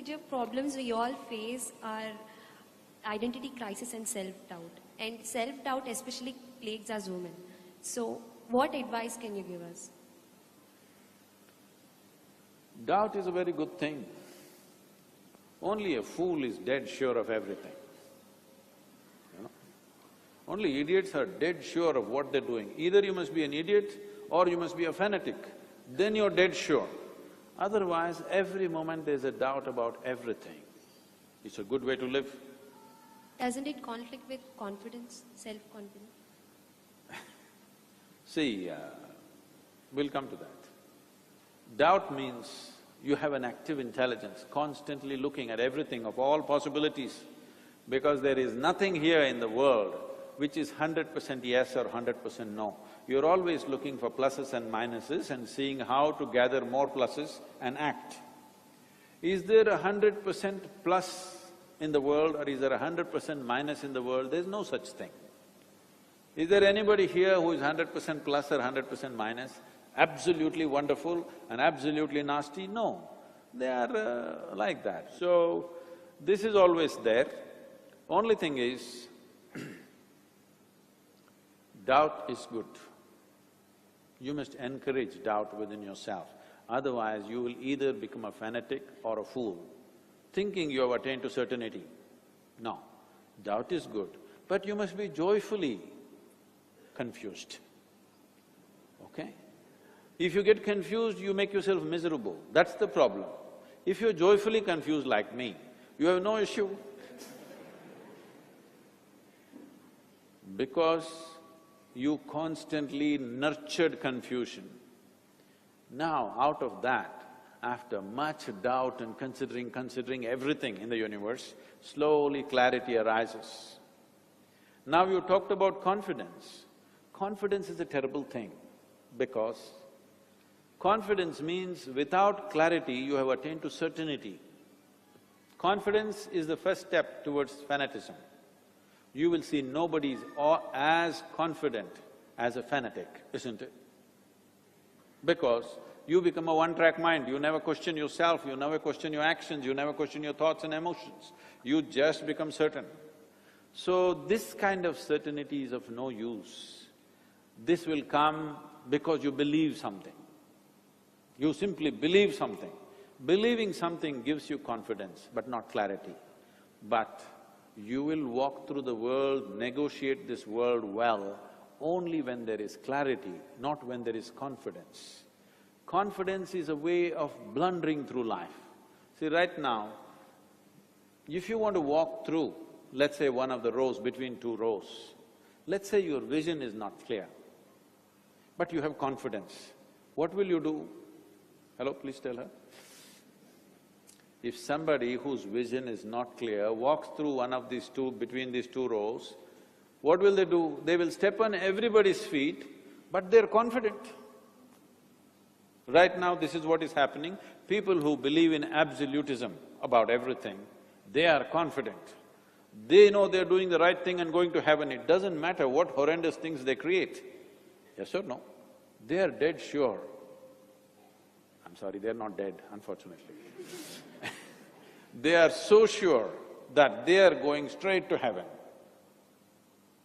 major problems we all face are identity crisis and self-doubt. And self-doubt especially plagues us women. So, what advice can you give us? Doubt is a very good thing. Only a fool is dead sure of everything. You know? Only idiots are dead sure of what they're doing. Either you must be an idiot or you must be a fanatic, then you're dead sure. Otherwise, every moment there's a doubt about everything. It's a good way to live. Doesn't it conflict with confidence, self-confidence? See, we'll come to that. Doubt means you have an active intelligence, constantly looking at everything of all possibilities, because there is nothing here in the world which is 100% yes or 100% no. You're always looking for pluses and minuses and seeing how to gather more pluses and act. Is there 100% plus in the world or is there 100% minus in the world? There's no such thing. Is there anybody here who is 100% plus or 100% minus? Absolutely wonderful and absolutely nasty? No, they are like that. So, this is always there. Only thing is, doubt is good. You must encourage doubt within yourself. Otherwise, you will either become a fanatic or a fool, thinking you have attained to certainty. No, doubt is good, but you must be joyfully confused, okay? If you get confused, you make yourself miserable, that's the problem. If you're joyfully confused like me, you have no issue. Because you constantly nurtured confusion. Now, out of that, after much doubt and considering everything in the universe, slowly clarity arises. Now you talked about confidence. Confidence is a terrible thing because confidence means without clarity you have attained to certainty. Confidence is the first step towards fanatism. You will see nobody is as confident as a fanatic, isn't it? Because you become a one-track mind, you never question yourself, you never question your actions, you never question your thoughts and emotions. You just become certain. So this kind of certainty is of no use. This will come because you believe something. You simply believe something. Believing something gives you confidence, but not clarity. But you will walk through the world, negotiate this world well, only when there is clarity, not when there is confidence. Confidence is a way of blundering through life. See, right now, if you want to walk through, let's say one of the rows between two rows, let's say your vision is not clear, but you have confidence, what will you do? Hello, please tell her. If somebody whose vision is not clear walks through one of these two, between these two rows, what will they do? They will step on everybody's feet, but they're confident. Right now, this is what is happening. People who believe in absolutism about everything, they are confident. They know they're doing the right thing and going to heaven. It doesn't matter what horrendous things they create. Yes or no? They are dead sure. I'm sorry, they're not dead, unfortunately. They are so sure that they are going straight to heaven.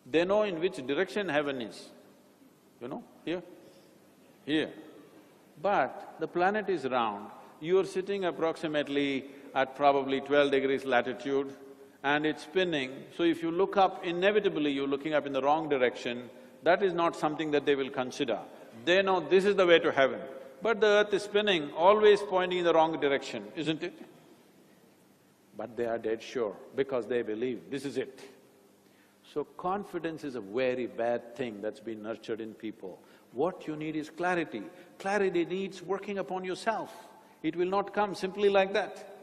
They know in which direction heaven is, you know, here, here. But the planet is round, you're sitting approximately at probably 12 degrees latitude and it's spinning, so if you look up, inevitably you're looking up in the wrong direction, that is not something that they will consider. They know this is the way to heaven, but the earth is spinning, always pointing in the wrong direction, isn't it? But they are dead sure because they believe this is it. So confidence is a very bad thing that's been nurtured in people. What you need is clarity. Clarity needs working upon yourself. It will not come simply like that.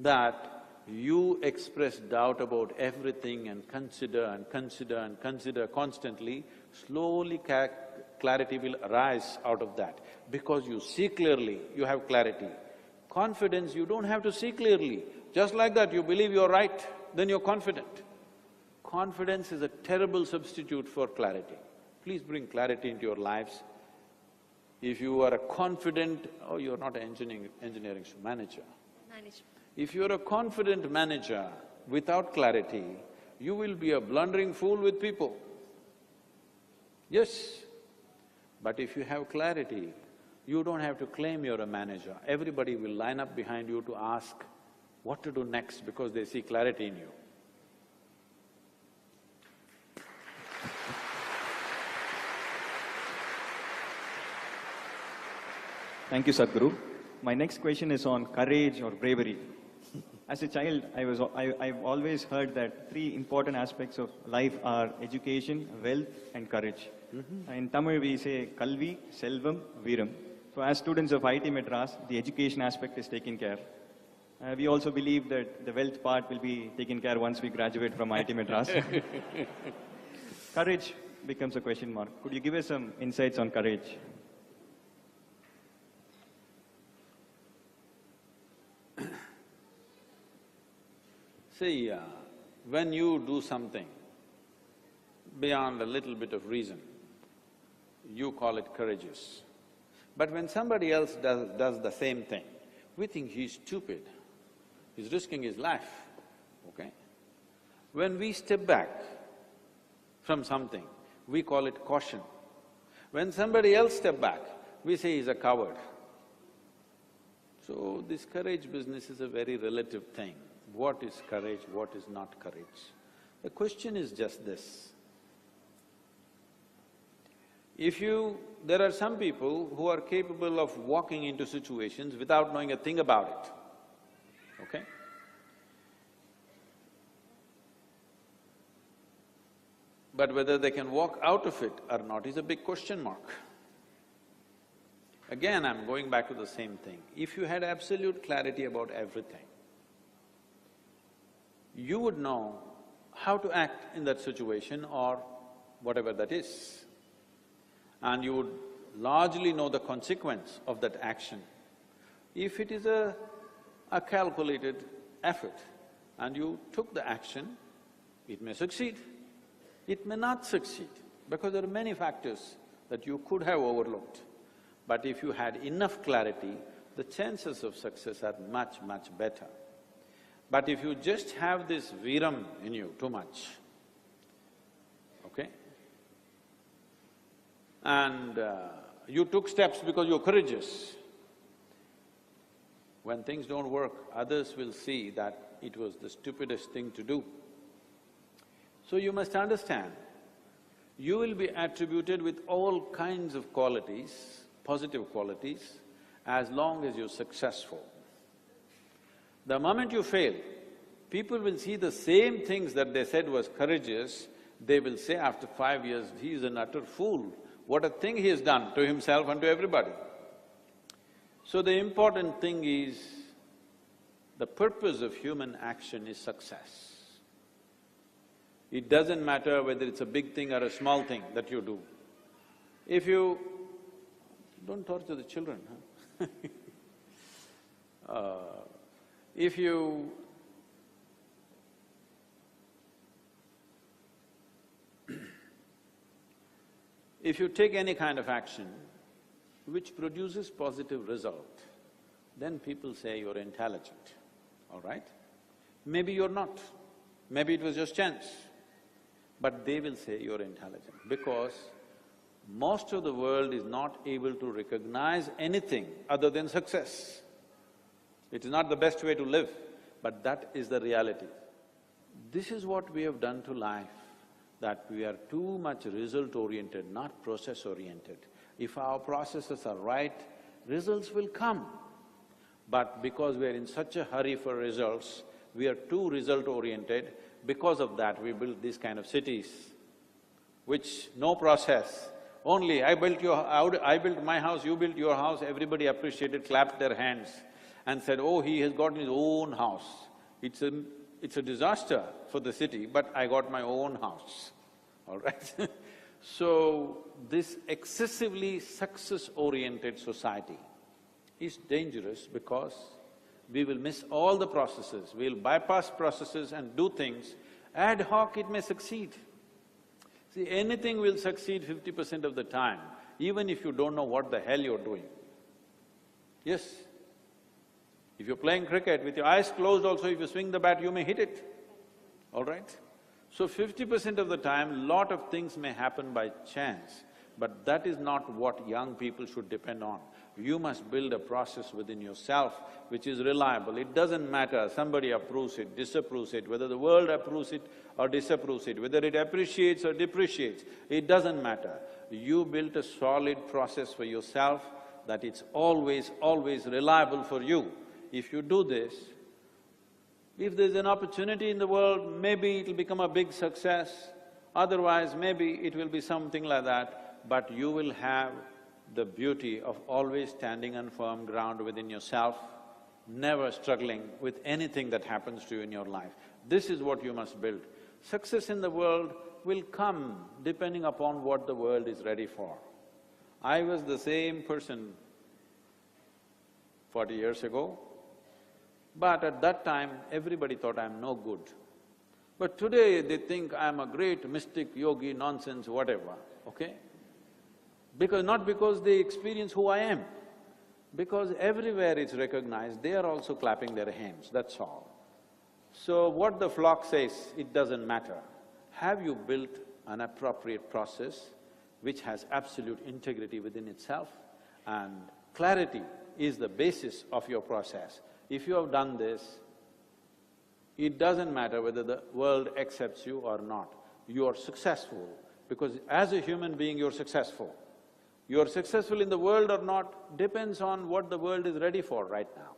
That you express doubt about everything and consider and consider and consider constantly, slowly clarity will arise out of that. Because you see clearly, you have clarity. Confidence, you don't have to see clearly. Just like that, you believe you're right, then you're confident. Confidence is a terrible substitute for clarity. Please bring clarity into your lives. If you are a confident, oh, you're not an engineering manager. Management. If you're a confident manager without clarity, you will be a blundering fool with people. Yes, but if you have clarity, you don't have to claim you're a manager. Everybody will line up behind you to ask what to do next because they see clarity in you. Thank you, Sadhguru. My next question is on courage or bravery. As a child, I've always heard that three important aspects of life are education, wealth, and courage. In Tamil, we say Kalvi, Selvam, Veeram. So as students of IT Madras, the education aspect is taken care. We also believe that the wealth part will be taken care once we graduate from IT Madras. Courage becomes a question mark. Could you give us some insights on courage? See, when you do something beyond a little bit of reason, you call it courageous. But when somebody else does the same thing, we think he's stupid, he's risking his life, okay? When we step back from something, we call it caution. When somebody else step back, we say he's a coward. So this courage business is a very relative thing. What is courage, what is not courage? The question is just this. There are some people who are capable of walking into situations without knowing a thing about it, okay? But whether they can walk out of it or not is a big question mark. Again, I'm going back to the same thing. If you had absolute clarity about everything, you would know how to act in that situation or whatever that is. And you would largely know the consequence of that action. If it is a calculated effort and you took the action, it may succeed, it may not succeed, because there are many factors that you could have overlooked. But if you had enough clarity, the chances of success are much, much better. But if you just have this Veeram in you too much, okay, and you took steps because you're courageous, when things don't work, others will see that it was the stupidest thing to do. So you must understand, you will be attributed with all kinds of qualities, positive qualities, as long as you're successful. The moment you fail, people will see the same things that they said was courageous, they will say after 5 years, he is an utter fool. What a thing he has done to himself and to everybody. So the important thing is, the purpose of human action is success. It doesn't matter whether it's a big thing or a small thing that you do. If you… don't torture the children, huh? If you… if you take any kind of action which produces positive result, then people say you're intelligent, all right? Maybe you're not, maybe it was just chance, but they will say you're intelligent because most of the world is not able to recognize anything other than success. It is not the best way to live, but that is the reality. This is what we have done to life, that we are too much result-oriented, not process-oriented. If our processes are right, results will come. But because we are in such a hurry for results, we are too result-oriented. Because of that, we build these kind of cities, which no process, only I built my house, you built your house, everybody appreciated, clapped their hands and said, oh, he has got his own house. It's a disaster for the city, but I got my own house, all right? So, this excessively success-oriented society is dangerous because we will miss all the processes, we'll bypass processes and do things. Ad hoc, it may succeed. See, anything will succeed 50% of the time, even if you don't know what the hell you're doing. Yes? If you're playing cricket, with your eyes closed also, if you swing the bat, you may hit it, all right? So 50% of the time, lot of things may happen by chance, but that is not what young people should depend on. You must build a process within yourself which is reliable. It doesn't matter, somebody approves it, disapproves it, whether the world approves it or disapproves it, whether it appreciates or depreciates, it doesn't matter. You built a solid process for yourself that it's always reliable for you. If you do this, if there's an opportunity in the world, maybe it'll become a big success, otherwise maybe it will be something like that, but you will have the beauty of always standing on firm ground within yourself, never struggling with anything that happens to you in your life. This is what you must build. Success in the world will come depending upon what the world is ready for. I was the same person 40 years ago, but at that time everybody thought I'm no good. But today they think I'm a great mystic, yogi, nonsense, whatever, okay? Not because they experience who I am, because everywhere it's recognized, they are also clapping their hands, that's all. So what the flock says, it doesn't matter. Have you built an appropriate process which has absolute integrity within itself, and clarity is the basis of your process. If you have done this, it doesn't matter whether the world accepts you or not. You are successful, because as a human being you're successful. You're successful in the world or not depends on what the world is ready for right now.